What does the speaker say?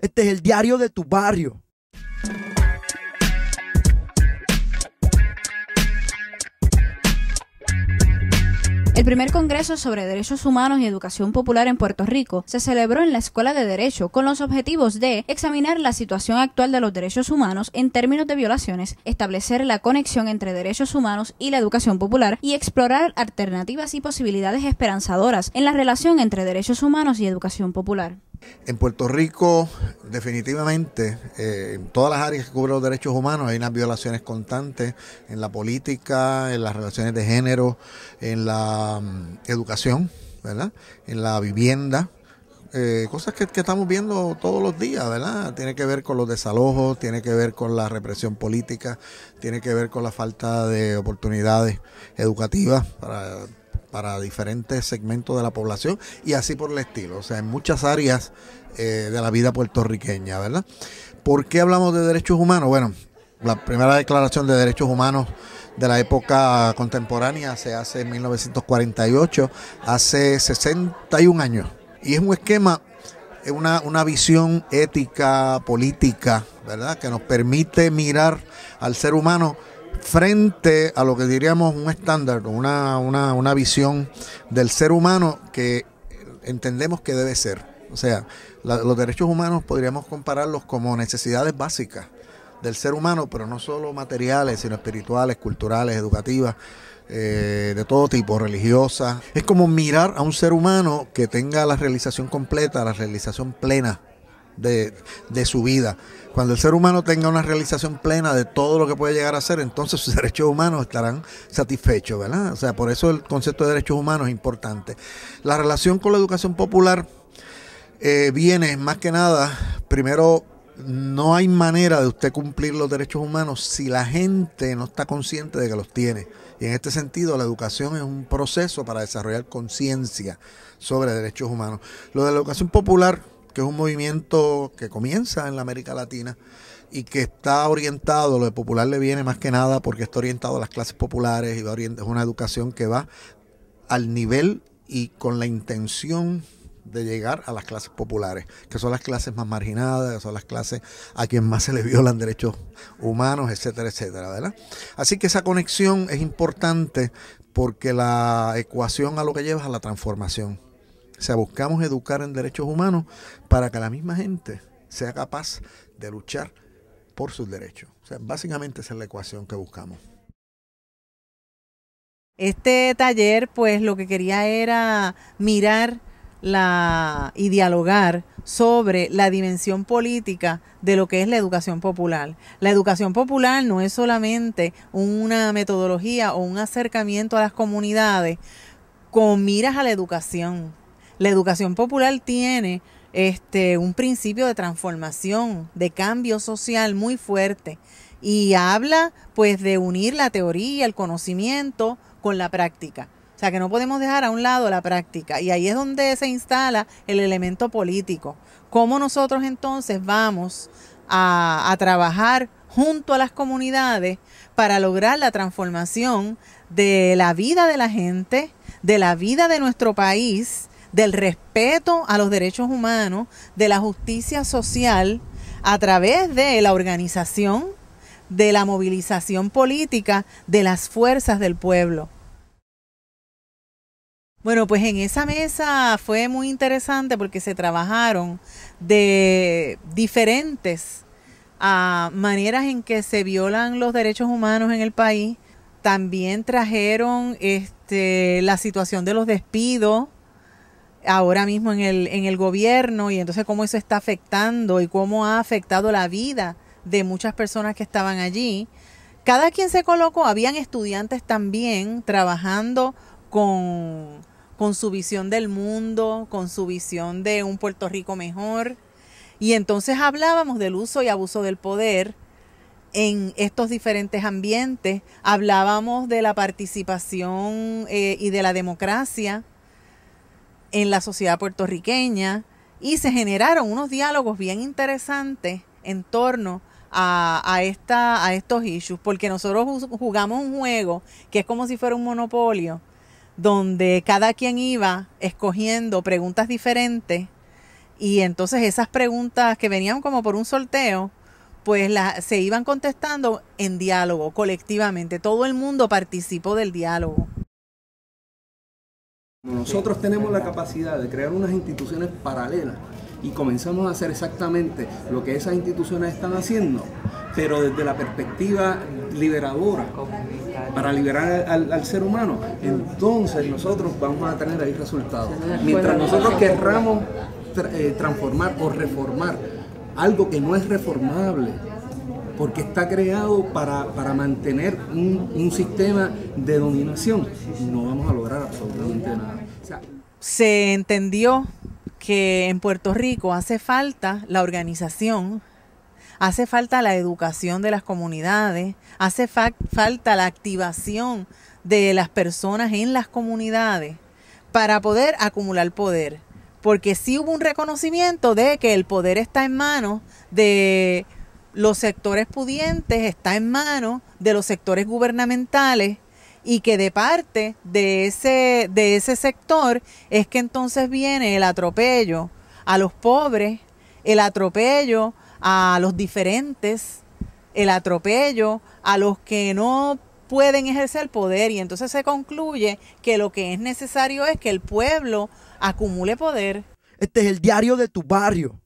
Este es el diario de tu barrio. El primer Congreso sobre Derechos Humanos y Educación Popular en Puerto Rico se celebró en la Escuela de Derecho con los objetivos de examinar la situación actual de los derechos humanos en términos de violaciones, establecer la conexión entre derechos humanos y la educación popular y explorar alternativas y posibilidades esperanzadoras en la relación entre derechos humanos y educación popular. En Puerto Rico, definitivamente, en todas las áreas que cubren los derechos humanos hay unas violaciones constantes en la política, en las relaciones de género, en la educación, ¿verdad? En la vivienda, cosas que estamos viendo todos los días, ¿verdad? Tiene que ver con los desalojos, tiene que ver con la represión política, tiene que ver con la falta de oportunidades educativas para diferentes segmentos de la población y así por el estilo, o sea, en muchas áreas de la vida puertorriqueña, ¿verdad? ¿Por qué hablamos de derechos humanos? Bueno, la primera declaración de derechos humanos de la época contemporánea se hace en 1948, hace 61 años, y es un esquema, una visión ética, política, ¿verdad?, que nos permite mirar al ser humano frente a lo que diríamos un estándar, una visión del ser humano que entendemos que debe ser. O sea, los derechos humanos podríamos compararlos como necesidades básicas del ser humano, pero no solo materiales, sino espirituales, culturales, educativas, de todo tipo, religiosas. Es como mirar a un ser humano que tenga la realización completa, la realización plena de su vida. Cuando el ser humano tenga una realización plena de todo lo que puede llegar a ser, entonces sus derechos humanos estarán satisfechos, ¿verdad? O sea, por eso el concepto de derechos humanos es importante. La relación con la educación popular viene más que nada, primero, no hay manera de usted cumplir los derechos humanos si la gente no está consciente de que los tiene. Y en este sentido, la educación es un proceso para desarrollar conciencia sobre derechos humanos. Lo de la educación popular, que es un movimiento que comienza en la América Latina y que está orientado, lo de popular le viene más que nada porque está orientado a las clases populares y es una educación que va al nivel y con la intención de llegar a las clases populares, que son las clases más marginadas, que son las clases a quien más se les violan derechos humanos, etcétera, etcétera, ¿verdad? Así que esa conexión es importante porque la ecuación a lo que lleva es a la transformación. O sea, buscamos educar en derechos humanos para que la misma gente sea capaz de luchar por sus derechos. O sea, básicamente esa es la ecuación que buscamos. Este taller, pues, lo que quería era mirar y dialogar sobre la dimensión política de lo que es la educación popular. La educación popular no es solamente una metodología o un acercamiento a las comunidades con miras a la educación. La educación popular tiene un principio de transformación, de cambio social muy fuerte y habla pues de unir la teoría, el conocimiento con la práctica. O sea que no podemos dejar a un lado la práctica y ahí es donde se instala el elemento político. ¿Cómo nosotros entonces vamos a trabajar junto a las comunidades para lograr la transformación de la vida de la gente, de la vida de nuestro país, del respeto a los derechos humanos, de la justicia social, a través de la organización, de la movilización política, de las fuerzas del pueblo? Bueno, pues en esa mesa fue muy interesante porque se trabajaron de diferentes maneras en que se violan los derechos humanos en el país. También trajeron la situación de los despidos ahora mismo en el gobierno y entonces cómo eso está afectando y cómo ha afectado la vida de muchas personas que estaban allí. Cada quien se colocó, habían estudiantes también trabajando con su visión del mundo, con su visión de un Puerto Rico mejor. Y entonces hablábamos del uso y abuso del poder en estos diferentes ambientes, hablábamos de la participación y de la democracia en la sociedad puertorriqueña y se generaron unos diálogos bien interesantes en torno a estos issues, porque nosotros jugamos un juego que es como si fuera un monopolio, donde cada quien iba escogiendo preguntas diferentes Y entonces esas preguntas que venían como por un sorteo, pues se iban contestando en diálogo, colectivamente. Todo el mundo participó del diálogo. Nosotros tenemos la capacidad de crear unas instituciones paralelas y comenzamos a hacer exactamente lo que esas instituciones están haciendo, pero desde la perspectiva liberadora, para liberar al ser humano, entonces nosotros vamos a tener ahí resultados. Mientras nosotros querramos transformar o reformar algo que no es reformable, porque está creado para mantener un sistema de dominación, no vamos a lograr absolutamente nada. O sea, se entendió que en Puerto Rico hace falta la organización, hace falta la educación de las comunidades, hace falta la activación de las personas en las comunidades para poder acumular poder. Porque sí hubo un reconocimiento de que el poder está en manos de los sectores pudientes, está en manos de los sectores gubernamentales, y que de parte de ese sector es que entonces viene el atropello a los pobres, el atropello a los diferentes, el atropello a los que no pueden ejercer poder, y entonces se concluye que lo que es necesario es que el pueblo acumule poder. Este es el diario de tu barrio.